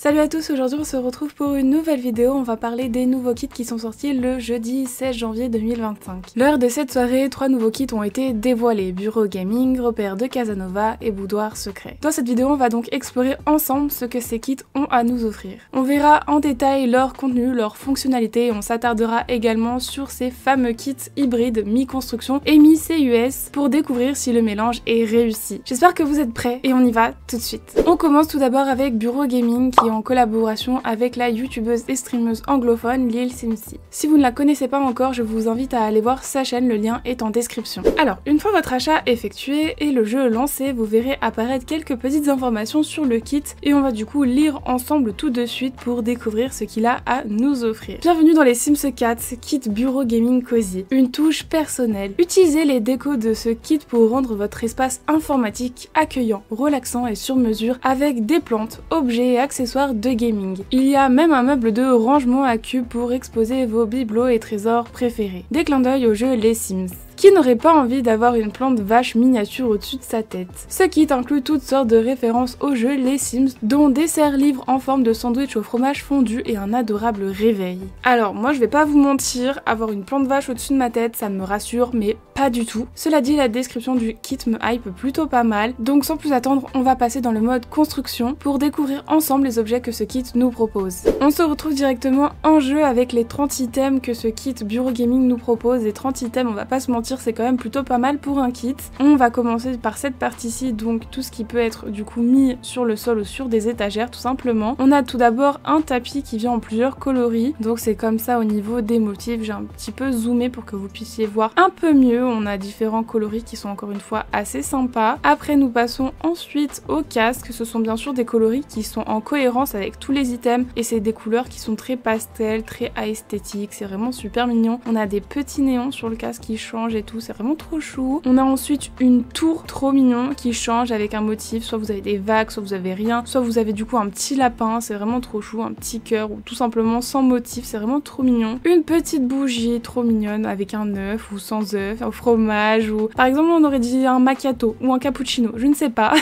Salut à tous, aujourd'hui on se retrouve pour une nouvelle vidéo, on va parler des nouveaux kits qui sont sortis le jeudi 16 janvier 2025. Lors de cette soirée, 3 nouveaux kits ont été dévoilés, bureau gaming, repère de Casanova et boudoir secret. Dans cette vidéo, on va donc explorer ensemble ce que ces kits ont à nous offrir. On verra en détail leur contenu, leurs fonctionnalités et on s'attardera également sur ces fameux kits hybrides mi-construction et mi-CUS pour découvrir si le mélange est réussi. J'espère que vous êtes prêts et on y va tout de suite. On commence tout d'abord avec Bureau Gaming qui est en collaboration avec la youtubeuse et streameuse anglophone Lil Simsi. Si vous ne la connaissez pas encore, je vous invite à aller voir sa chaîne, le lien est en description. Alors, une fois votre achat effectué et le jeu lancé, vous verrez apparaître quelques petites informations sur le kit et on va du coup lire ensemble tout de suite pour découvrir ce qu'il a à nous offrir. Bienvenue dans les Sims 4, kit Bureau Gaming Cozy. Une touche personnelle. Utilisez les décos de ce kit pour rendre votre espace informatique accueillant, relaxant et sur mesure avec des plantes, objets et accessoires de gaming. Il y a même un meuble de rangement à cubes pour exposer vos bibelots et trésors préférés. Des clins d'œil au jeu Les Sims. Qui n'aurait pas envie d'avoir une plante vache miniature au-dessus de sa tête? Ce kit inclut toutes sortes de références au jeu Les Sims, dont des serre-livres en forme de sandwich au fromage fondu et un adorable réveil. Alors moi je vais pas vous mentir, avoir une plante vache au-dessus de ma tête ça me rassure mais pas du tout. Cela dit, la description du kit me hype plutôt pas mal, donc sans plus attendre on va passer dans le mode construction pour découvrir ensemble les objets que ce kit nous propose. On se retrouve directement en jeu avec les 30 items que ce kit Bureau Gaming nous propose. Et 30 items, on va pas se mentir, c'est quand même plutôt pas mal pour un kit. On va commencer par cette partie-ci, donc tout ce qui peut être du coup mis sur le sol ou sur des étagères tout simplement. On a tout d'abord un tapis qui vient en plusieurs coloris, donc c'est comme ça au niveau des motifs. J'ai un petit peu zoomé pour que vous puissiez voir un peu mieux. On a différents coloris qui sont encore une fois assez sympas. Après nous passons ensuite au casque. Ce sont bien sûr des coloris qui sont en cohérence avec tous les items et c'est des couleurs qui sont très pastel, très esthétiques. C'est vraiment super mignon. On a des petits néons sur le casque qui changent et tout, c'est vraiment trop chou. On a ensuite une tour trop mignon qui change avec un motif, soit vous avez des vagues, soit vous avez rien, soit vous avez du coup un petit lapin, c'est vraiment trop chou, un petit cœur ou tout simplement sans motif, c'est vraiment trop mignon. Une petite bougie trop mignonne avec un œuf ou sans œuf, au fromage ou par exemple on aurait dit un macchiato ou un cappuccino, je ne sais pas.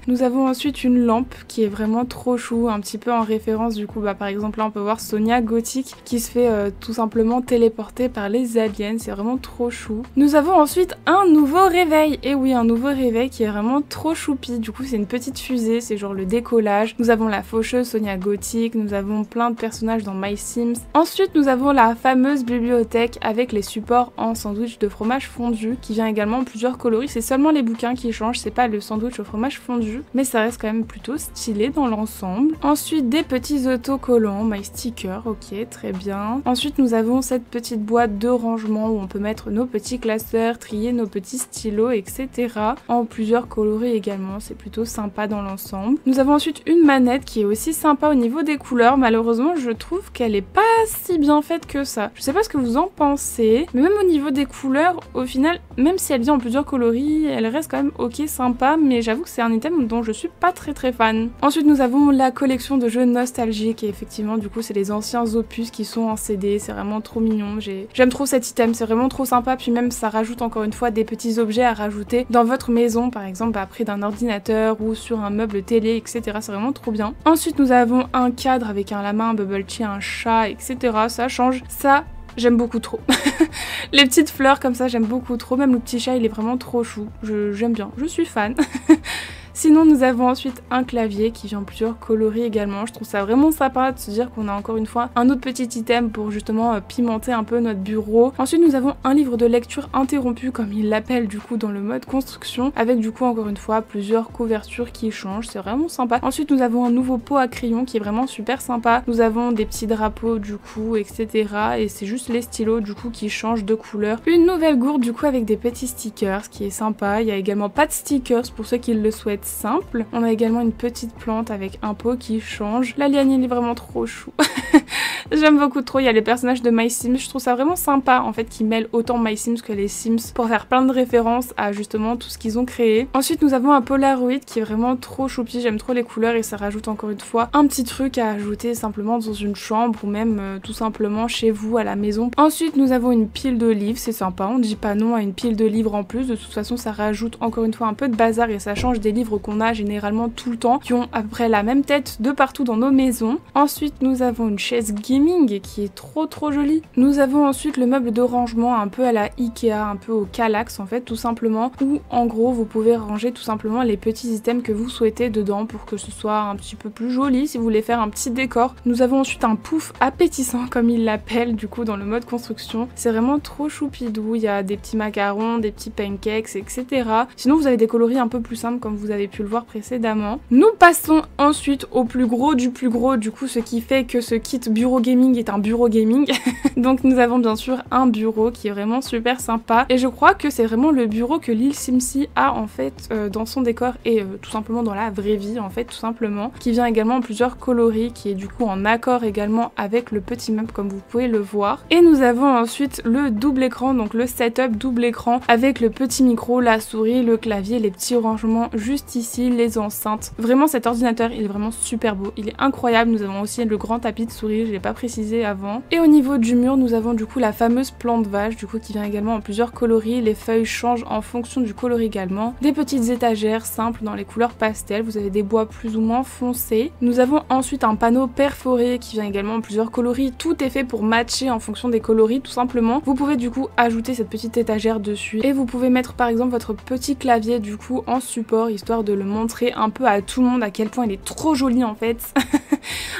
Nous avons ensuite une lampe qui est vraiment trop chou, un petit peu en référence du coup, par exemple là on peut voir Sonia Gothic qui se fait tout simplement téléporter par les aliens, c'est vraiment trop chou. Nous avons ensuite un nouveau réveil, et oui un nouveau réveil qui est vraiment trop choupi, du coup c'est une petite fusée, c'est genre le décollage. Nous avons la faucheuse Sonia Gothic, nous avons plein de personnages dans My Sims. Ensuite nous avons la fameuse bibliothèque avec les supports en sandwich de fromage fondu qui vient également en plusieurs coloris, c'est seulement les bouquins qui changent, c'est pas le sandwich au fromage fondu, mais ça reste quand même plutôt stylé dans l'ensemble. Ensuite des petits autocollants, My Sticker, ok très bien. Ensuite nous avons cette petite boîte de rangement où on peut mettre nos petits classeurs, trier nos petits stylos, etc. en plusieurs coloris également, c'est plutôt sympa dans l'ensemble. Nous avons ensuite une manette qui est aussi sympa au niveau des couleurs, malheureusement je trouve qu'elle est pas si bien faite que ça. Je sais pas ce que vous en pensez, mais même au niveau des couleurs, au final, même si elle vient en plusieurs coloris, elle reste quand même ok sympa, mais j'avoue que c'est un item dont je suis pas très fan. Ensuite nous avons la collection de jeux nostalgiques et effectivement du coup c'est les anciens opus qui sont en CD, c'est vraiment trop mignon, j'aime trop cet item, c'est vraiment trop sympa, puis même ça rajoute encore une fois des petits objets à rajouter dans votre maison, par exemple près d'un ordinateur ou sur un meuble télé, etc. C'est vraiment trop bien. Ensuite nous avons un cadre avec un lama, un bubble tea, un chat, etc. Ça change, ça j'aime beaucoup trop. Les petites fleurs comme ça j'aime beaucoup trop, même le petit chat il est vraiment trop chou, j'aime bien, je suis fan. Sinon nous avons ensuite un clavier qui vient en plusieurs coloris également, je trouve ça vraiment sympa de se dire qu'on a encore une fois un autre petit item pour justement pimenter un peu notre bureau. Ensuite nous avons un livre de lecture interrompu comme il l'appelle du coup dans le mode construction, avec du coup encore une fois plusieurs couvertures qui changent, c'est vraiment sympa. Ensuite nous avons un nouveau pot à crayon qui est vraiment super sympa, nous avons des petits drapeaux du coup etc. et c'est juste les stylos du coup qui changent de couleur. Une nouvelle gourde du coup avec des petits stickers qui est sympa, il y a également pas de stickers pour ceux qui le souhaitent simple. On a également une petite plante avec un pot qui change. La liane elle est vraiment trop chou. J'aime beaucoup trop, il y a les personnages de My Sims, je trouve ça vraiment sympa en fait qu'ils mêlent autant My Sims que les Sims pour faire plein de références à justement tout ce qu'ils ont créé. Ensuite nous avons un Polaroid qui est vraiment trop choupi, j'aime trop les couleurs et ça rajoute encore une fois un petit truc à ajouter simplement dans une chambre ou même tout simplement chez vous à la maison. Ensuite nous avons une pile de livres, c'est sympa, on dit pas non à une pile de livres en plus, de toute façon ça rajoute encore une fois un peu de bazar et ça change des livres qu'on a généralement tout le temps, qui ont à peu près la même tête de partout dans nos maisons. Ensuite nous avons une chaise gaming qui est trop jolie. Nous avons ensuite le meuble de rangement un peu à la Ikea, un peu au Kallax en fait tout simplement, où en gros vous pouvez ranger tout simplement les petits items que vous souhaitez dedans pour que ce soit un petit peu plus joli si vous voulez faire un petit décor. Nous avons ensuite un pouf appétissant comme il l'appelle du coup dans le mode construction. C'est vraiment trop choupidou, il y a des petits macarons, des petits pancakes, etc. Sinon vous avez des coloris un peu plus simples comme vous avez pu le voir précédemment. Nous passons ensuite au plus gros, du coup ce qui fait que ce kit bureau gaming est un bureau gaming. Donc nous avons bien sûr un bureau qui est vraiment super sympa et je crois que c'est vraiment le bureau que Lil Simsi a en fait dans son décor et tout simplement dans la vraie vie en fait tout simplement, qui vient également en plusieurs coloris, qui est du coup en accord également avec le petit meuble comme vous pouvez le voir. Et nous avons ensuite le double écran, donc le setup double écran avec le petit micro, la souris, le clavier, les petits rangements juste ici, les enceintes. Vraiment cet ordinateur il est vraiment super beau, il est incroyable. Nous avons aussi le grand tapis de souris, je l'ai pas précisé avant. Et au niveau du mur nous avons du coup la fameuse plante vache du coup qui vient également en plusieurs coloris, les feuilles changent en fonction du coloris également. Des petites étagères simples dans les couleurs pastel, vous avez des bois plus ou moins foncés. Nous avons ensuite un panneau perforé qui vient également en plusieurs coloris, tout est fait pour matcher en fonction des coloris tout simplement. Vous pouvez du coup ajouter cette petite étagère dessus et vous pouvez mettre par exemple votre petit clavier du coup en support histoire de le montrer un peu à tout le monde à quel point il est trop joli en fait.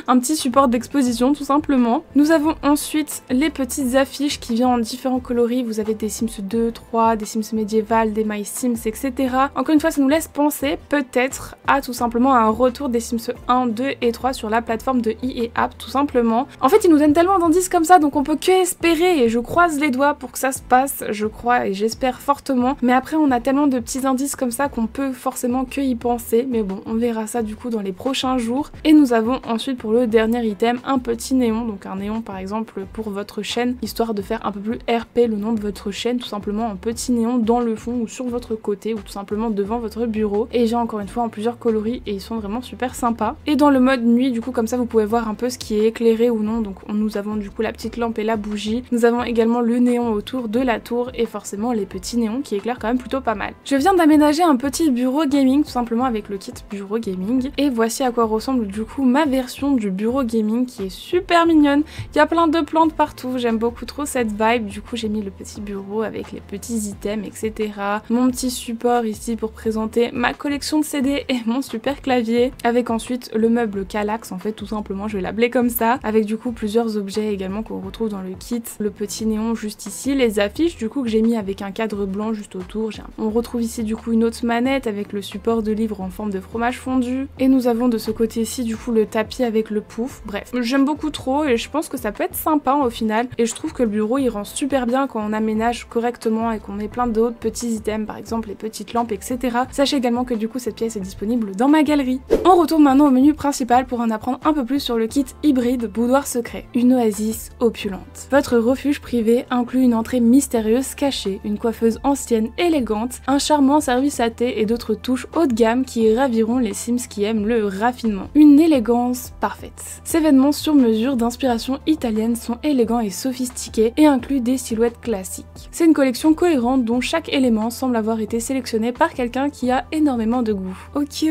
Un petit support d'exposition tout simplement. Nous avons ensuite les petites affiches qui viennent en différents coloris, vous avez des Sims 2, 3, des Sims médiévales, des My Sims, etc. Encore une fois ça nous laisse penser peut-être à tout simplement un retour des Sims 1, 2 et 3 sur la plateforme de EA App tout simplement. En fait ils nous donnent tellement d'indices comme ça donc on peut que espérer et je croise les doigts pour que ça se passe, je crois et j'espère fortement. Mais après on a tellement de petits indices comme ça qu'on peut forcément que y penser, mais bon on verra ça du coup dans les prochains jours. Et nous avons ensuite pour le dernier item un petit néon, donc un néon par exemple pour votre chaîne, histoire de faire un peu plus RP le nom de votre chaîne, tout simplement un petit néon dans le fond ou sur votre côté ou tout simplement devant votre bureau. Et j'ai encore une fois en plusieurs coloris et ils sont vraiment super sympas. Et dans le mode nuit du coup comme ça vous pouvez voir un peu ce qui est éclairé ou non, donc nous avons du coup la petite lampe et la bougie, nous avons également le néon autour de la tour et forcément les petits néons qui éclairent quand même plutôt pas mal. Je viens d'aménager un petit bureau gaming tout simplement avec le kit bureau gaming et voici à quoi ressemble du coup ma version du bureau gaming qui est super mignonne. Il y a plein de plantes partout, j'aime beaucoup trop cette vibe, du coup j'ai mis le petit bureau avec les petits items etc. Mon petit support ici pour présenter ma collection de CD et mon super clavier avec ensuite le meuble Kallax en fait tout simplement, je vais l'appeler comme ça, avec du coup plusieurs objets également qu'on retrouve dans le kit, le petit néon juste ici, les affiches du coup que j'ai mis avec un cadre blanc juste autour. On retrouve ici du coup une autre manette avec le support de livre en forme de fromage fondu et nous avons de ce côté-ci du coup le tapis avec le pouf. Bref, j'aime beaucoup trop et je pense que ça peut être sympa au final et je trouve que le bureau il rend super bien quand on aménage correctement et qu'on met plein d'autres petits items, par exemple les petites lampes etc. Sachez également que du coup cette pièce est disponible dans ma galerie. On retourne maintenant au menu principal pour en apprendre un peu plus sur le kit hybride boudoir secret, une oasis opulente. Votre refuge privé inclut une entrée mystérieuse cachée, une coiffeuse ancienne élégante, un charmant service à thé et d'autres touches haut de gamme qui raviront les Sims qui aiment le raffinement. Une élégance parfaite. Ces vêtements sur mesure d'inspiration italienne sont élégants et sophistiqués et incluent des silhouettes classiques. C'est une collection cohérente dont chaque élément semble avoir été sélectionné par quelqu'un qui a énormément de goût. Ok.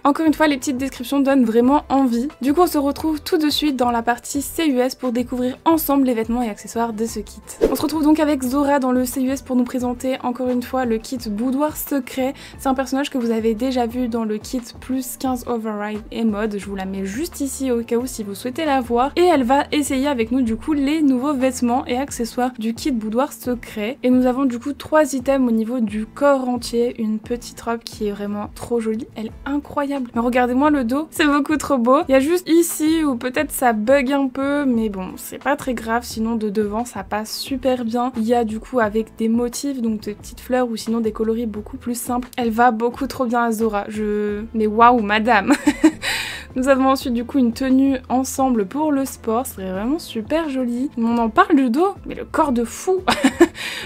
Encore une fois les petites descriptions donnent vraiment envie. Du coup on se retrouve tout de suite dans la partie CUS pour découvrir ensemble les vêtements et accessoires de ce kit. On se retrouve donc avec Zora dans le CUS pour nous présenter encore une fois le kit boudoir secret. C'est un personnage que vous avez déjà vu dans le kit plus 15 override et mode, je vous la mets juste ici au cas où si vous souhaitez la voir et elle va essayer avec nous du coup les nouveaux vêtements et accessoires du kit boudoir secret. Et nous avons du coup 3 items au niveau du corps entier, une petite robe qui est vraiment trop jolie, elle est incroyable. Mais regardez-moi le dos, c'est beaucoup trop beau. Il y a juste ici où peut-être ça bug un peu mais bon c'est pas très grave, sinon de devant ça passe super bien. Il y a du coup avec des motifs, donc des petites fleurs ou sinon des coloris beaucoup plus simples. Elle va beaucoup trop bien à Zora, mais waouh madame. Nous avons ensuite du coup une tenue ensemble pour le sport, c'est vraiment super joli. On en parle du dos, mais le corps de fou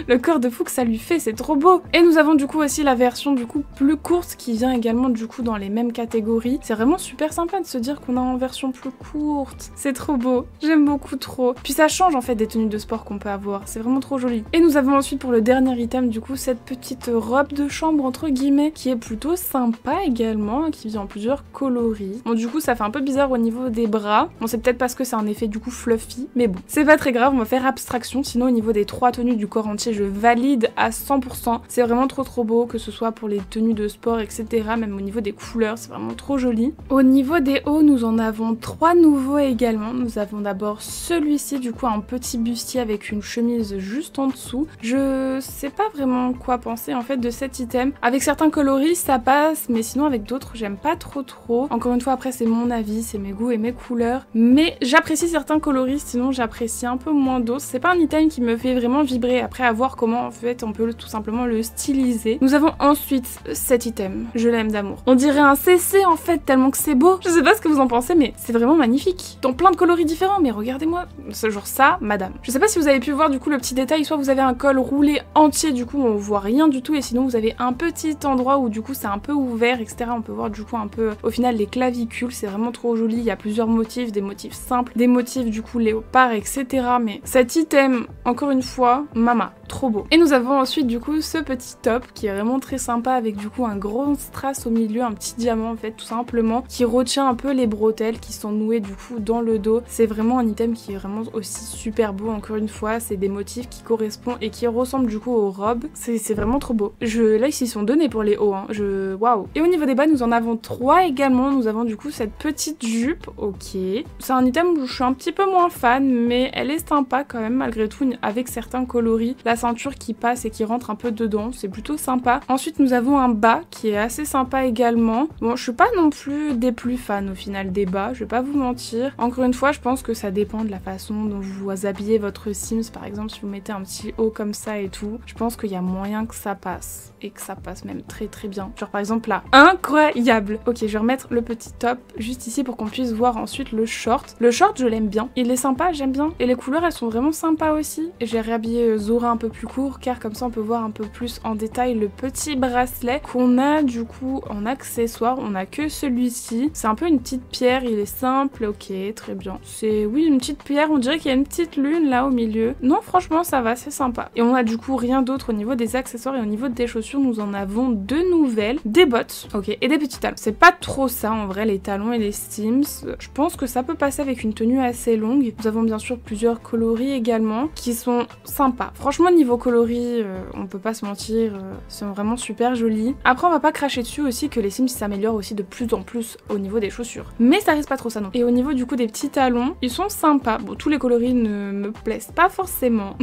le corps de fou que ça lui fait, c'est trop beau. Et nous avons du coup aussi la version du coup plus courte qui vient également du coup dans les mêmes catégories. C'est vraiment super sympa de se dire qu'on a en version plus courte. C'est trop beau, j'aime beaucoup trop. Puis ça change en fait des tenues de sport qu'on peut avoir, c'est vraiment trop joli. Et nous avons ensuite pour le dernier item du coup cette petite robe de chambre entre guillemets qui est plutôt sympa également, qui vient en plusieurs coloris. Bon du coup ça fait un peu bizarre au niveau des bras. Bon c'est peut-être parce que c'est un effet du coup fluffy, mais bon. C'est pas très grave, on va faire abstraction, sinon au niveau des trois tenues du corps entier, je valide à 100%. C'est vraiment trop beau, que ce soit pour les tenues de sport, etc. Même au niveau des couleurs, c'est vraiment trop joli. Au niveau des hauts, nous en avons trois nouveaux également. Nous avons d'abord celui-ci, du coup un petit bustier avec une chemise juste en dessous. Je sais pas vraiment quoi penser en fait de cet item. Avec certains coloris, ça passe, mais sinon avec d'autres, j'aime pas trop. Encore une fois, après c'est mon avis, c'est mes goûts et mes couleurs. Mais j'apprécie certains coloris, sinon j'apprécie un peu moins d'autres. C'est pas un item qui me fait vraiment vibrer. Après, à voir comment en fait on peut tout simplement le styliser. Nous avons ensuite cet item. Je l'aime d'amour. On dirait un CC en fait, tellement que c'est beau. Je sais pas ce que vous en pensez, mais c'est vraiment magnifique. Dans plein de coloris différents, mais regardez-moi. Ce genre ça, madame. Je sais pas si vous avez pu voir du coup le petit détail, soit vous avez un col roulé entier, du coup on voit rien du tout, et sinon vous avez un petit endroit où du coup c'est un peu ouvert, etc. On peut voir du coup un peu au final les clavicules, c'est vraiment trop joli. Il y a plusieurs motifs, des motifs simples, des motifs du coup léopard, etc. Mais cet item, encore une fois, mama, trop beau. Et nous avons ensuite du coup ce petit top qui est vraiment très sympa avec du coup un gros strass au milieu, un petit diamant en fait tout simplement, qui retient un peu les bretelles qui sont nouées du coup dans le dos. C'est vraiment un item qui est vraiment aussi super beau, encore une fois, c'est des motifs qui correspondent et qui ressemblent du coup aux robes. C'est vraiment trop beau. Là ils s'y sont donnés pour les hauts, hein. Waouh. Et au niveau des bas, nous en avons trois également. Nous avons du coup cette petite jupe, ok. C'est un item où je suis un petit peu moins fan, mais elle est sympa quand même malgré tout, avec certains coloris. La ceinture qui passe et qui rentre un peu dedans, c'est plutôt sympa. Ensuite nous avons un bas qui est assez sympa également. Bon, je suis pas non plus des plus fans au final des bas, je vais pas vous mentir. Encore une fois, je pense que ça dépend de la façon dont vous habillez votre Sims. Par exemple, si vous mettez un petit haut comme ça et tout, je pense qu'il y a moyen que ça passe, et que ça passe même très bien. Genre par exemple là, incroyable. Ok, je vais remettre le petit top juste ici pour qu'on puisse voir ensuite le short. Le short, je l'aime bien, il est sympa, j'aime bien, et les couleurs elles sont vraiment sympas aussi. J'ai réhabillé Zora un peu plus court, car comme ça on peut voir un peu plus en détail le petit bracelet qu'on a du coup en accessoire. On a que celui-ci, c'est un peu une petite pierre, il est simple, ok, très bien. C'est, oui, une petite pierre, on dirait qu'il y a une petite lune là au milieu. Non, franchement ça va, c'est sympa. Et on a du coup rien d'autre au niveau des accessoires, et au niveau des chaussures, nous en avons deux nouvelles, des bottes, ok, et des petits talons. C'est pas trop ça en vrai, les talons et les Sims. Je pense que ça peut passer avec une tenue assez longue. Nous avons bien sûr plusieurs coloris également qui sont sympas. Franchement, niveau coloris, on peut pas se mentir, sont vraiment super jolis. Après, on va pas cracher dessus aussi que les Sims s'améliorent aussi de plus en plus au niveau des chaussures. Mais ça reste pas trop ça non. Et au niveau du coup des petits talons, ils sont sympas. Bon, tous les coloris ne me plaisent pas forcément,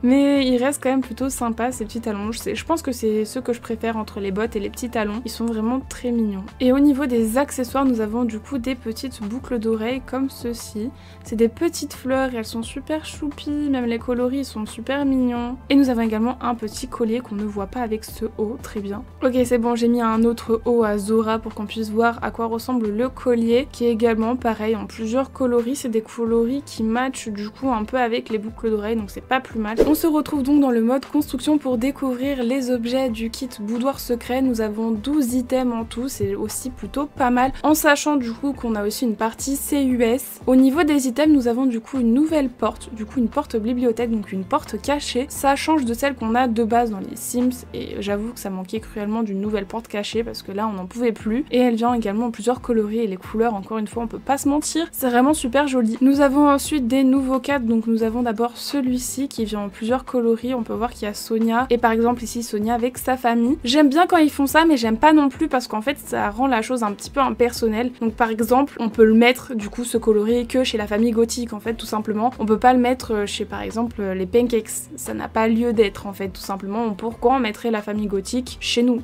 mais ils restent quand même plutôt sympas ces petits talons. Je pense que c'est ceux que je préfère entre les bottes et les petits talons. Ils sont vraiment très mignons. Et au niveau des accessoires, nous avons du coup des petites boucles d'oreilles comme ceci. C'est des petites fleurs, elles sont super choupies, même les coloris ils sont super mignons. Et nous avons également un petit collier qu'on ne voit pas avec ce haut, très bien. Ok, c'est bon, j'ai mis un autre haut à Zora pour qu'on puisse voir à quoi ressemble le collier, qui est également pareil en plusieurs coloris. C'est des coloris qui matchent du coup un peu avec les boucles d'oreilles, donc c'est pas plus mal. On se retrouve donc dans le mode construction pour découvrir les objets du kit boudoir secret. Nous avons 12 items en tout, c'est aussi plutôt pas mal, en sachant du coup qu'on a aussi une partie CUS. Au niveau des items, nous avons du coup une nouvelle porte, du coup une porte bibliothèque, donc une porte cachée. Ça change de celle qu'on a de base dans les Sims, et j'avoue que ça manquait cruellement d'une nouvelle porte cachée parce que là on n'en pouvait plus. Et elle vient également en plusieurs coloris, et les couleurs, encore une fois, on peut pas se mentir, c'est vraiment super joli. Nous avons ensuite des nouveaux cadres, donc nous avons d'abord celui-ci qui vient en plusieurs coloris. On peut voir qu'il y a Sonia, et par exemple ici Sonia avec sa famille. J'aime bien quand ils font ça, mais j'aime pas non plus parce qu'en fait ça rend la chose un petit peu impersonnelle. Donc par exemple, on peut le mettre du coup ce coloris que chez la famille gothique en fait, tout simplement. On peut pas le mettre chez par exemple les pancakes, ça n'a pas lieu d'être en fait, tout simplement. Pourquoi on mettrait la famille gothique chez nous?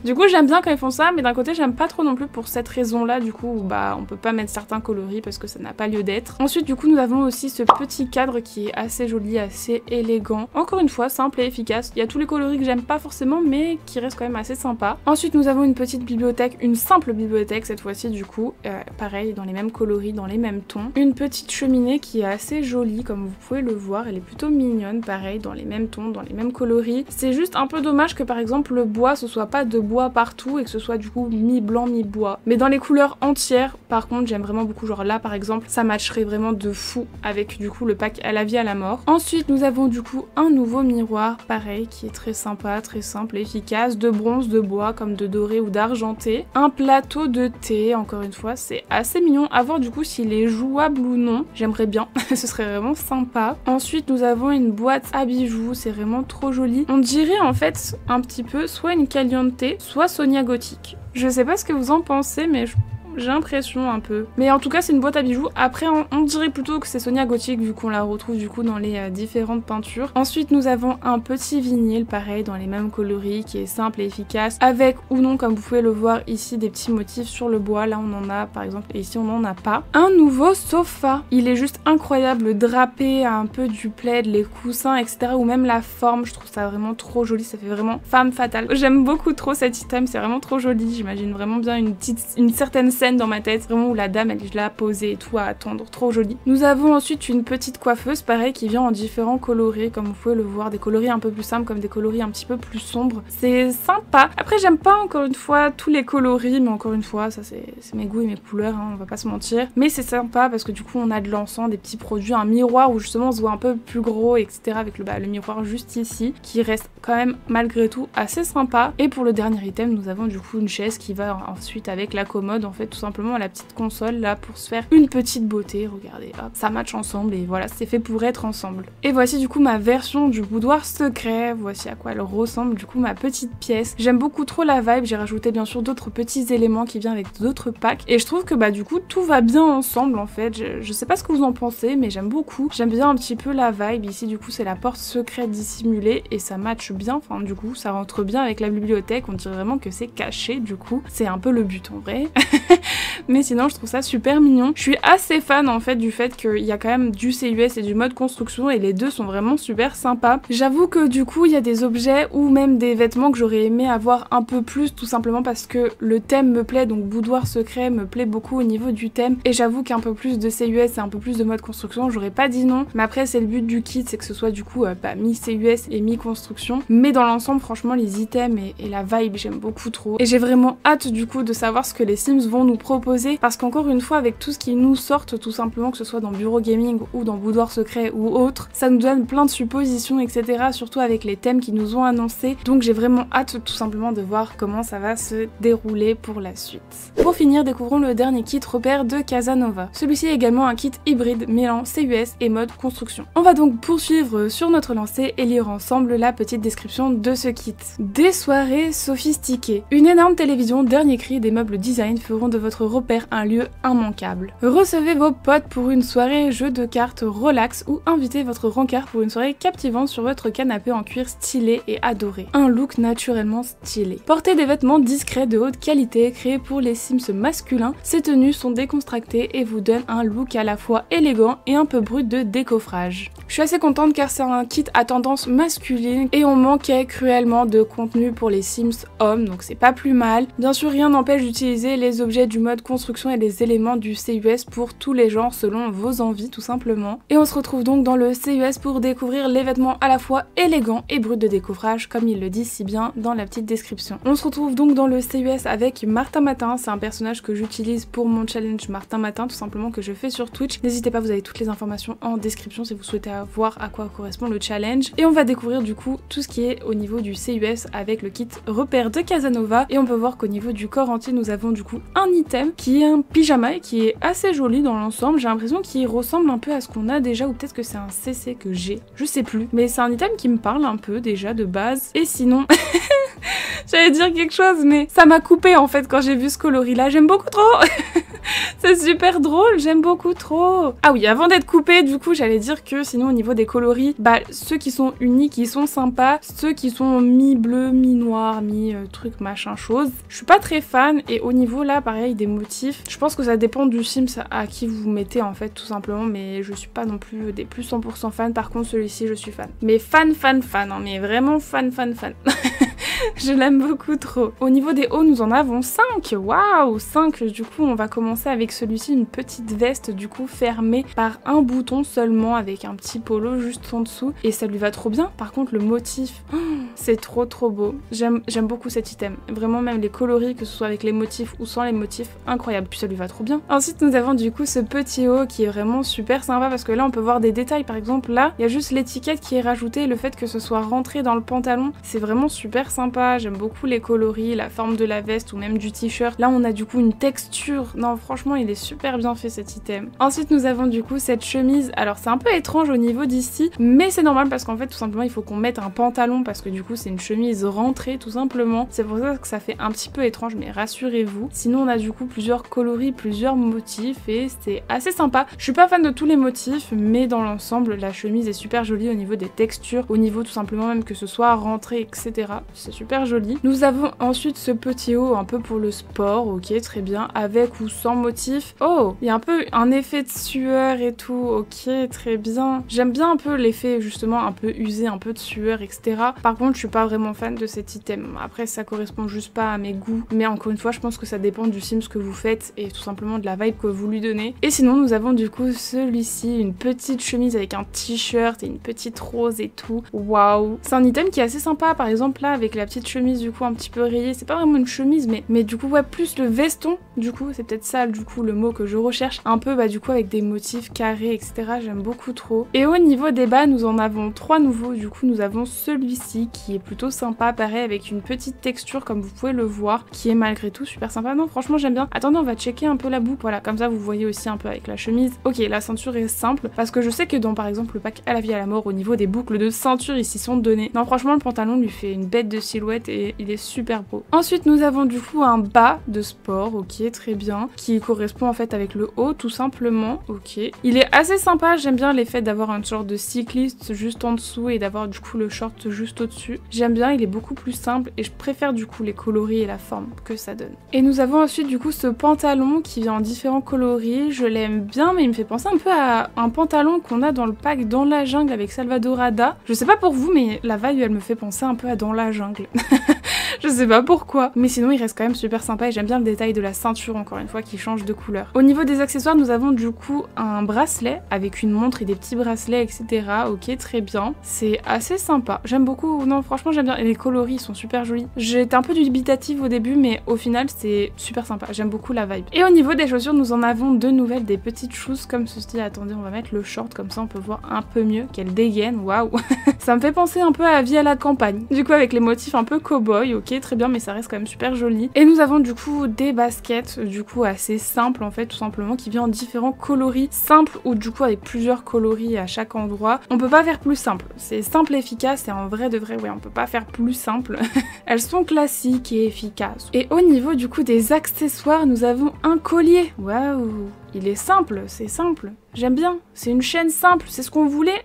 Du coup j'aime bien quand ils font ça, mais d'un côté j'aime pas trop non plus pour cette raison là, du coup bah on peut pas mettre certains coloris parce que ça n'a pas lieu d'être. Ensuite du coup nous avons aussi ce petit cadre qui est assez joli, assez élégant, encore une fois simple et efficace. Il y a tous les coloris que j'aime pas forcément mais qui restent quand même assez sympa. Ensuite nous avons une petite bibliothèque, une simple bibliothèque cette fois-ci du coup, pareil dans les mêmes coloris, dans les mêmes tons. Une petite cheminée qui est assez jolie comme vous pouvez le voir, elle est plutôt mignonne, pareil dans les mêmes tons, dans les mêmes coloris. C'est juste un peu dommage que par exemple le bois ce soit pas de bois partout et que ce soit du coup mi-blanc mi-bois, mais dans les couleurs entières par contre j'aime vraiment beaucoup, genre là par exemple ça matcherait vraiment de fou avec du coup le pack à la vie à la mort. Ensuite nous avons du coup un nouveau miroir pareil qui est très sympa, très simple et efficace, de bronze, de bois comme de doré ou d'argenté, un plateau de thé, encore une fois c'est assez mignon, à voir du coup s'il est jouable ou non, j'aimerais bien, ce serait vraiment sympa. Ensuite nous avons une boîte à bijoux, c'est vraiment trop joli, on dirait en fait un petit peu soit une Caliente, soit Sonia Gothique. Je sais pas ce que vous en pensez mais j'ai l'impression un peu. Mais en tout cas c'est une boîte à bijoux. Après on dirait plutôt que c'est Sonia Gothique vu qu'on la retrouve du coup dans les différentes peintures. Ensuite nous avons un petit vinyle pareil dans les mêmes coloris qui est simple et efficace. Avec ou non comme vous pouvez le voir ici des petits motifs sur le bois. Là on en a par exemple et ici on n'en a pas. Un nouveau sofa. Il est juste incroyable, drapé un peu du plaid, les coussins etc. Ou même la forme. Je trouve ça vraiment trop joli. Ça fait vraiment femme fatale. J'aime beaucoup trop cet item. C'est vraiment trop joli. J'imagine vraiment bien une certaine scène dans ma tête, vraiment où la dame elle est là posée et tout à attendre, trop joli. Nous avons ensuite une petite coiffeuse pareil qui vient en différents coloris comme vous pouvez le voir, des coloris un peu plus simples comme des coloris un petit peu plus sombres. C'est sympa. Après j'aime pas encore une fois tous les coloris mais encore une fois ça c'est mes goûts et mes couleurs, hein, on va pas se mentir. Mais c'est sympa parce que du coup on a de l'encens, des petits produits, un miroir où justement on se voit un peu plus gros etc. avec le miroir juste ici qui reste quand même malgré tout assez sympa. Et pour le dernier item nous avons du coup une chaise qui va ensuite avec la commode en fait tout simplement à la petite console là pour se faire une petite beauté. Regardez, hop, ça match ensemble et voilà, c'est fait pour être ensemble. Et voici du coup ma version du boudoir secret, voici à quoi elle ressemble du coup ma petite pièce. J'aime beaucoup trop la vibe, j'ai rajouté bien sûr d'autres petits éléments qui viennent avec d'autres packs et je trouve que bah du coup tout va bien ensemble en fait. Je sais pas ce que vous en pensez mais j'aime beaucoup, j'aime bien un petit peu la vibe. Ici du coup c'est la porte secrète dissimulée et ça match bien, enfin du coup ça rentre bien avec la bibliothèque, on dirait vraiment que c'est caché du coup, c'est un peu le but en vrai. Mais sinon je trouve ça super mignon. Je suis assez fan en fait du fait qu'il y a quand même du CUS et du mode construction et les deux sont vraiment super sympas. J'avoue que du coup il y a des objets ou même des vêtements que j'aurais aimé avoir un peu plus tout simplement parce que le thème me plaît, donc boudoir secret me plaît beaucoup au niveau du thème et j'avoue qu'un peu plus de CUS et un peu plus de mode construction j'aurais pas dit non, mais après c'est le but du kit, c'est que ce soit du coup mi-CUS et mi-construction, mais dans l'ensemble franchement les items et la vibe j'aime beaucoup trop et j'ai vraiment hâte du coup de savoir ce que les Sims vont nous proposer parce qu'encore une fois avec tout ce qui nous sortent tout simplement que ce soit dans Bureau Gaming ou dans Boudoir Secret ou autre, ça nous donne plein de suppositions etc, surtout avec les thèmes qui nous ont annoncés, donc j'ai vraiment hâte tout simplement de voir comment ça va se dérouler pour la suite. Pour finir découvrons le dernier kit repère de Casanova. Celui-ci est également un kit hybride mêlant CUS et mode construction. On va donc poursuivre sur notre lancée et lire ensemble la petite description de ce kit. Des soirées sophistiquées. Une énorme télévision dernier cri des meubles design feront de votre repère un lieu immanquable. Recevez vos potes pour une soirée jeu de cartes relax ou invitez votre rencard pour une soirée captivante sur votre canapé en cuir stylé et adoré. Un look naturellement stylé. Portez des vêtements discrets de haute qualité créés pour les Sims masculins. Ces tenues sont décontractées et vous donnent un look à la fois élégant et un peu brut de décoffrage. Je suis assez contente car c'est un kit à tendance masculine et on manquait cruellement de contenu pour les Sims hommes, donc c'est pas plus mal. Bien sûr rien n'empêche d'utiliser les objets du mode construction et les éléments du CUS pour tous les genres selon vos envies tout simplement. Et on se retrouve donc dans le CUS pour découvrir les vêtements à la fois élégants et bruts de décoffrage comme il le dit si bien dans la petite description. On se retrouve donc dans le CUS avec Martin Matin, c'est un personnage que j'utilise pour mon challenge Martin Matin tout simplement que je fais sur Twitch. N'hésitez pas, vous avez toutes les informations en description si vous souhaitez voir à quoi correspond le challenge. Et on va découvrir du coup tout ce qui est au niveau du CUS avec le kit repère de Casanova et on peut voir qu'au niveau du corps entier nous avons du coup un item qui est un pyjama et qui est assez joli dans l'ensemble. J'ai l'impression qu'il ressemble un peu à ce qu'on a déjà ou peut-être que c'est un CC que j'ai, je sais plus, mais c'est un item qui me parle un peu déjà de base. Et sinon j'allais dire quelque chose mais ça m'a coupé en fait quand j'ai vu ce coloris là, j'aime beaucoup trop. C'est super drôle, j'aime beaucoup trop. Ah oui, avant d'être coupée, du coup, j'allais dire que sinon au niveau des coloris, bah ceux qui sont uniques, ils sont sympas. Ceux qui sont mi-bleu, mi-noir, mi-truc machin chose, je suis pas très fan. Et au niveau là, pareil, des motifs, je pense que ça dépend du Sims à qui vous mettez en fait, tout simplement. Mais je suis pas non plus des plus 100% fan. Par contre, celui-ci, je suis fan. Mais fan, hein, mais vraiment fan. Je l'aime beaucoup trop. Au niveau des hauts, nous en avons 5. Waouh, 5. Du coup, on va commencer avec celui-ci, une petite veste du coup fermée par un bouton seulement avec un petit polo juste en dessous. Et ça lui va trop bien. Par contre, le motif, c'est trop beau. J'aime beaucoup cet item. Vraiment, même les coloris, que ce soit avec les motifs ou sans les motifs, incroyable. Puis ça lui va trop bien. Ensuite, nous avons du coup ce petit haut qui est vraiment super sympa parce que là, on peut voir des détails. Par exemple, là, il y a juste l'étiquette qui est rajoutée. Le fait que ce soit rentré dans le pantalon, c'est vraiment super sympa. J'aime beaucoup les coloris, la forme de la veste ou même du t-shirt. Là, on a du coup une texture. Non, franchement, il est super bien fait cet item. Ensuite, nous avons du coup cette chemise. Alors, c'est un peu étrange au niveau d'ici, mais c'est normal parce qu'en fait, tout simplement, il faut qu'on mette un pantalon parce que du coup, c'est une chemise rentrée, tout simplement. C'est pour ça que ça fait un petit peu étrange, mais rassurez-vous. Sinon, on a du coup plusieurs coloris, plusieurs motifs et c'est assez sympa. Je suis pas fan de tous les motifs, mais dans l'ensemble, la chemise est super jolie au niveau des textures, au niveau tout simplement même que ce soit rentré, etc. C'est super joli. Nous avons ensuite ce petit haut un peu pour le sport, ok, très bien, avec ou sans motif. Oh, il y a un peu un effet de sueur et tout, ok, très bien. J'aime bien un peu l'effet justement un peu usé, un peu de sueur, etc. Par contre, je suis pas vraiment fan de cet item. Après, ça correspond juste pas à mes goûts, mais encore une fois, je pense que ça dépend du Sims que vous faites et tout simplement de la vibe que vous lui donnez. Et sinon, nous avons du coup celui-ci, une petite chemise avec un t-shirt et une petite rose et tout. Waouh, c'est un item qui est assez sympa. Par exemple, là, avec la petite chemise du coup un petit peu rayée, c'est pas vraiment une chemise, mais du coup, ouais, plus le veston, du coup, c'est peut-être ça, du coup, le mot que je recherche. Un peu, bah, du coup, avec des motifs carrés, etc. J'aime beaucoup trop. Et au niveau des bas, nous en avons 3 nouveaux. Du coup, nous avons celui-ci qui est plutôt sympa, pareil, avec une petite texture, comme vous pouvez le voir, qui est malgré tout super sympa. Non, franchement, j'aime bien. Attendez, on va checker un peu la boucle. Voilà, comme ça, vous voyez aussi un peu avec la chemise. Ok, la ceinture est simple, parce que je sais que dans, par exemple, le pack à la vie à la mort, au niveau des boucles de ceinture, ici sont données. Non, franchement, le pantalon lui fait une bête de silhouette et il est super beau. Ensuite, nous avons du coup un bas de sport, ok, très bien, qui correspond en fait avec le haut, tout simplement, ok. Il est assez sympa, j'aime bien l'effet d'avoir une sorte de cycliste juste en dessous et d'avoir du coup le short juste au-dessus. J'aime bien, il est beaucoup plus simple et je préfère du coup les coloris et la forme que ça donne. Et nous avons ensuite du coup ce pantalon qui vient en différents coloris, je l'aime bien, mais il me fait penser un peu à un pantalon qu'on a dans le pack Dans la jungle avec Salvador Ada. Je sais pas pour vous, mais la vibe elle me fait penser un peu à Dans la jungle. Je sais pas pourquoi, mais sinon il reste quand même super sympa et j'aime bien le détail de la ceinture encore une fois qui change de couleur. Au niveau des accessoires, nous avons du coup un bracelet avec une montre et des petits bracelets, etc. Ok, très bien. C'est assez sympa. J'aime beaucoup. Non, franchement, j'aime bien. Et les coloris sont super jolis. J'étais un peu dubitative au début, mais au final, c'est super sympa. J'aime beaucoup la vibe. Et au niveau des chaussures, nous en avons 2 nouvelles, des petites choses comme ceci. Attendez, on va mettre le short comme ça, on peut voir un peu mieux qu'elle dégaine. Waouh. Ça me fait penser un peu à Vie à la campagne. Du coup, avec les motifs un peu cow-boy. Ok, très bien, mais ça reste quand même super joli. Et nous avons du coup des baskets, du coup assez simples en fait, tout simplement, qui viennent en différents coloris simples ou du coup avec plusieurs coloris à chaque endroit. On peut pas faire plus simple. C'est simple et efficace et en vrai de vrai, ouais, on peut pas faire plus simple. Elles sont classiques et efficaces. Et au niveau du coup des accessoires, nous avons un collier. Waouh! Il est simple, c'est simple. J'aime bien, c'est une chaîne simple, c'est ce qu'on voulait.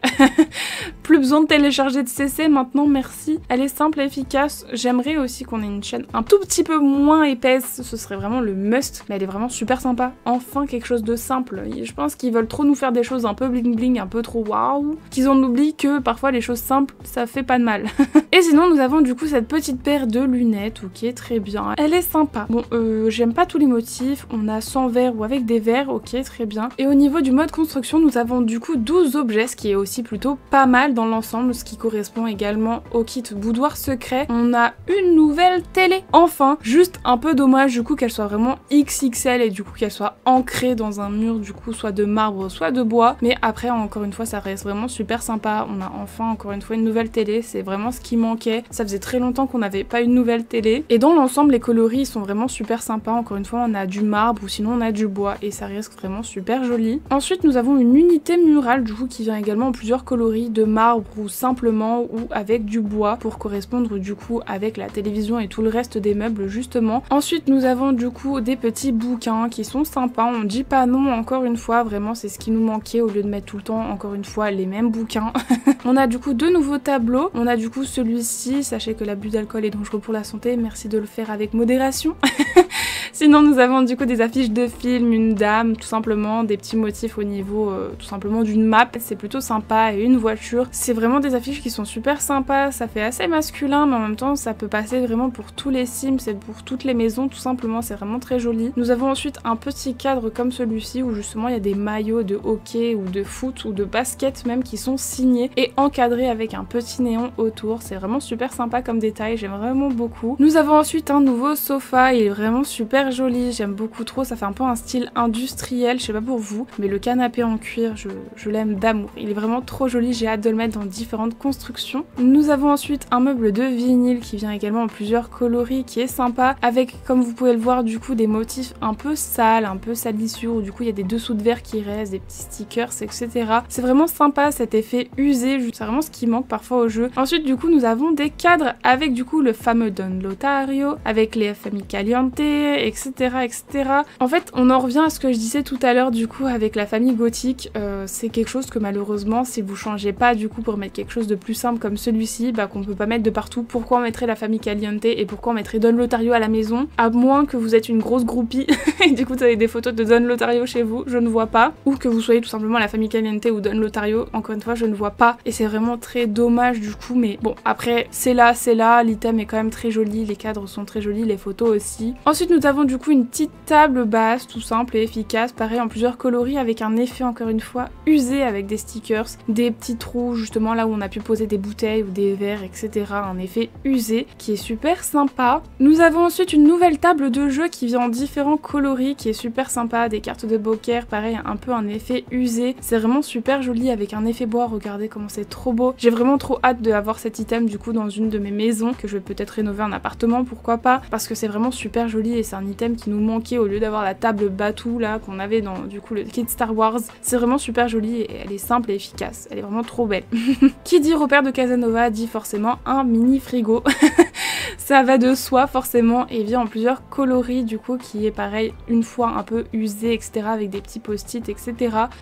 Plus besoin de télécharger de CC maintenant, merci. Elle est simple et efficace. J'aimerais aussi qu'on ait une chaîne un tout petit peu moins épaisse, ce serait vraiment le must. Mais elle est vraiment super sympa. Enfin, quelque chose de simple. Je pense qu'ils veulent trop nous faire des choses un peu bling bling, un peu trop waouh. Qu'ils en oublient que parfois les choses simples, ça fait pas de mal. Et sinon, nous avons du coup cette petite paire de lunettes, ok, très bien. Elle est sympa. Bon, j'aime pas tous les motifs. On a sans verre ou avec des verres. Ok, très bien. Et au niveau du mode construction, nous avons du coup 12 objets, ce qui est aussi plutôt pas mal dans l'ensemble, ce qui correspond également au kit boudoir secret. On a une nouvelle télé. Enfin, juste un peu dommage du coup qu'elle soit vraiment XXL et du coup qu'elle soit ancrée dans un mur du coup soit de marbre, soit de bois. Mais après, encore une fois, ça reste vraiment super sympa. On a enfin encore une fois une nouvelle télé, c'est vraiment ce qui manquait. Ça faisait très longtemps qu'on n'avait pas une nouvelle télé. Et dans l'ensemble, les coloris sont vraiment super sympas. Encore une fois, on a du marbre ou sinon on a du bois et ça reste fresques vraiment super jolies. Ensuite nous avons une unité murale du coup qui vient également en plusieurs coloris de marbre ou simplement ou avec du bois pour correspondre du coup avec la télévision et tout le reste des meubles justement. Ensuite nous avons du coup des petits bouquins qui sont sympas, on dit pas non encore une fois, vraiment c'est ce qui nous manquait au lieu de mettre tout le temps encore une fois les mêmes bouquins. On a du coup deux nouveaux tableaux, on a du coup celui-ci, sachez que l'abus d'alcool est dangereux pour la santé, merci de le faire avec modération. Sinon nous avons du coup des affiches de films, une dame, tout simplement, des petits motifs au niveau tout simplement d'une map, c'est plutôt sympa, et une voiture. C'est vraiment des affiches qui sont super sympas, ça fait assez masculin mais en même temps ça peut passer vraiment pour tous les sims, c'est pour toutes les maisons tout simplement, c'est vraiment très joli. Nous avons ensuite un petit cadre comme celui-ci où justement il y a des maillots de hockey ou de foot ou de basket même qui sont signés et encadrés avec un petit néon autour, c'est vraiment super sympa comme détail, j'aime vraiment beaucoup. Nous avons ensuite un nouveau sofa, il est vraiment super joli, j'aime beaucoup trop, ça fait un peu un style industriel, je sais pas pour vous, mais le canapé en cuir, je l'aime d'amour, il est vraiment trop joli, j'ai hâte de le mettre dans différentes constructions. Nous avons ensuite un meuble de vinyle qui vient également en plusieurs coloris, qui est sympa, avec comme vous pouvez le voir du coup des motifs un peu sales, un peu salissures, où du coup il y a des dessous de verre qui restent, des petits stickers, etc. C'est vraiment sympa cet effet usé, c'est vraiment ce qui manque parfois au jeu. Ensuite du coup nous avons des cadres avec du coup le fameux Don Lotario, avec les familles Caliente, etc. etc. En fait on en revient à ce que je disais tout à l'heure du coup avec la famille gothique, c'est quelque chose que malheureusement si vous changez pas du coup pour mettre quelque chose de plus simple comme celui-ci, bah qu'on peut pas mettre de partout, pourquoi on mettrait la famille Caliente et pourquoi on mettrait Don Lotario à la maison, à moins que vous êtes une grosse groupie et du coup vous avez des photos de Don Lotario chez vous, je ne vois pas, ou que vous soyez tout simplement la famille Caliente ou Don Lotario, encore une fois je ne vois pas et c'est vraiment très dommage du coup, mais bon après c'est là, l'item est quand même très joli, les cadres sont très jolis, les photos aussi. Ensuite nous avons du coup une petite table basse tout simple et efficace, pareil en plusieurs coloris avec un effet encore une fois usé avec des stickers, des petits trous justement là où on a pu poser des bouteilles ou des verres etc, un effet usé qui est super sympa. Nous avons ensuite une nouvelle table de jeu qui vient en différents coloris qui est super sympa, des cartes de poker, pareil un peu un effet usé, c'est vraiment super joli avec un effet bois, regardez comment c'est trop beau. J'ai vraiment trop hâte d'avoir cet item du coup dans une de mes maisons, que je vais peut-être rénover un appartement, pourquoi pas, parce que c'est vraiment super joli et c'est un item qui nous manquait au lieu d'avoir la table Batou là qu'on avait dans du coup le kit Star Wars. C'est vraiment super joli et elle est simple et efficace, elle est vraiment trop belle. Qui dit repère de Casanova dit forcément un mini frigo. Ça va de soi forcément et vient en plusieurs coloris du coup qui est pareil une fois un peu usé etc avec des petits post-it etc.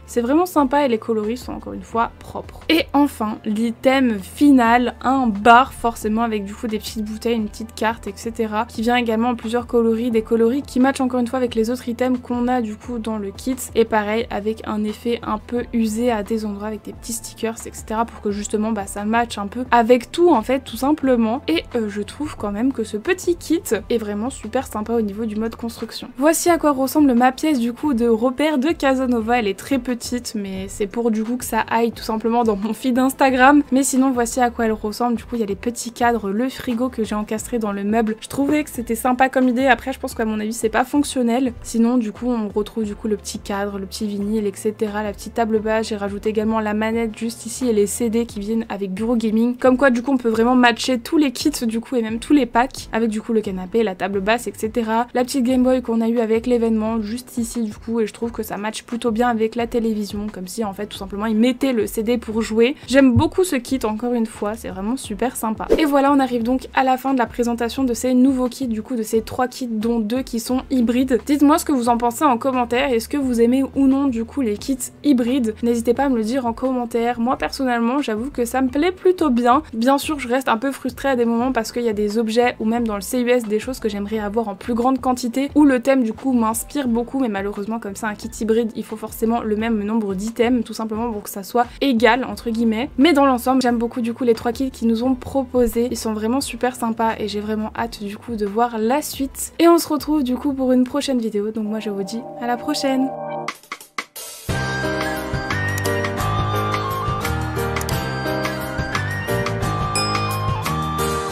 C'est vraiment sympa et les coloris sont encore une fois propres. Et enfin l'item final, un bar forcément avec du coup des petites bouteilles, une petite carte etc. qui vient également en plusieurs coloris, des coloris qui matchent encore une fois avec les autres items qu'on a du coup dans le kit et pareil avec un effet un peu usé à des endroits avec des petits stickers etc pour que justement bah, ça matche un peu avec tout en fait tout simplement et je trouve quand même que ce petit kit est vraiment super sympa au niveau du mode construction. Voici à quoi ressemble ma pièce du coup de repère de Casanova, elle est très petite mais c'est pour du coup que ça aille tout simplement dans mon feed Instagram, mais sinon voici à quoi elle ressemble. Du coup il y a les petits cadres, le frigo que j'ai encastré dans le meuble, je trouvais que c'était sympa comme idée, après je pense qu'à mon avis c'est pas fonctionnel, sinon du coup on retrouve du coup le petit cadre, le petit vinyle etc, la petite table basse, j'ai rajouté également la manette juste ici et les CD qui viennent avec bureau gaming, comme quoi du coup on peut vraiment matcher tous les kits du coup et même tous les packs avec du coup le canapé, la table basse etc, la petite Game Boy qu'on a eu avec l'événement juste ici du coup et je trouve que ça match plutôt bien avec la télévision, comme si en fait tout simplement ils mettaient le CD pour jouer. J'aime beaucoup ce kit encore une fois, c'est vraiment super sympa. Et voilà on arrive donc à la fin de la présentation de ces nouveaux kits, du coup de ces 3 kits dont 2 qui sont hybrides. Dites-moi ce que vous en pensez en commentaire, est-ce que vous aimez ou non du coup les kits hybrides, n'hésitez pas à me le dire en commentaire. Moi personnellement j'avoue que ça me plaît plutôt bien, bien sûr je reste un peu frustrée à des moments parce qu'il y a des objets ou même dans le CUS des choses que j'aimerais avoir en plus grande quantité où le thème du coup m'inspire beaucoup, mais malheureusement comme ça un kit hybride il faut forcément le même nombre d'items tout simplement pour que ça soit égal entre guillemets, mais dans l'ensemble j'aime beaucoup du coup les 3 kits qui nous ont proposés, ils sont vraiment super sympas et j'ai vraiment hâte du coup de voir la suite et on se retrouve du coup pour une prochaine vidéo, donc moi je vous dis à la prochaine.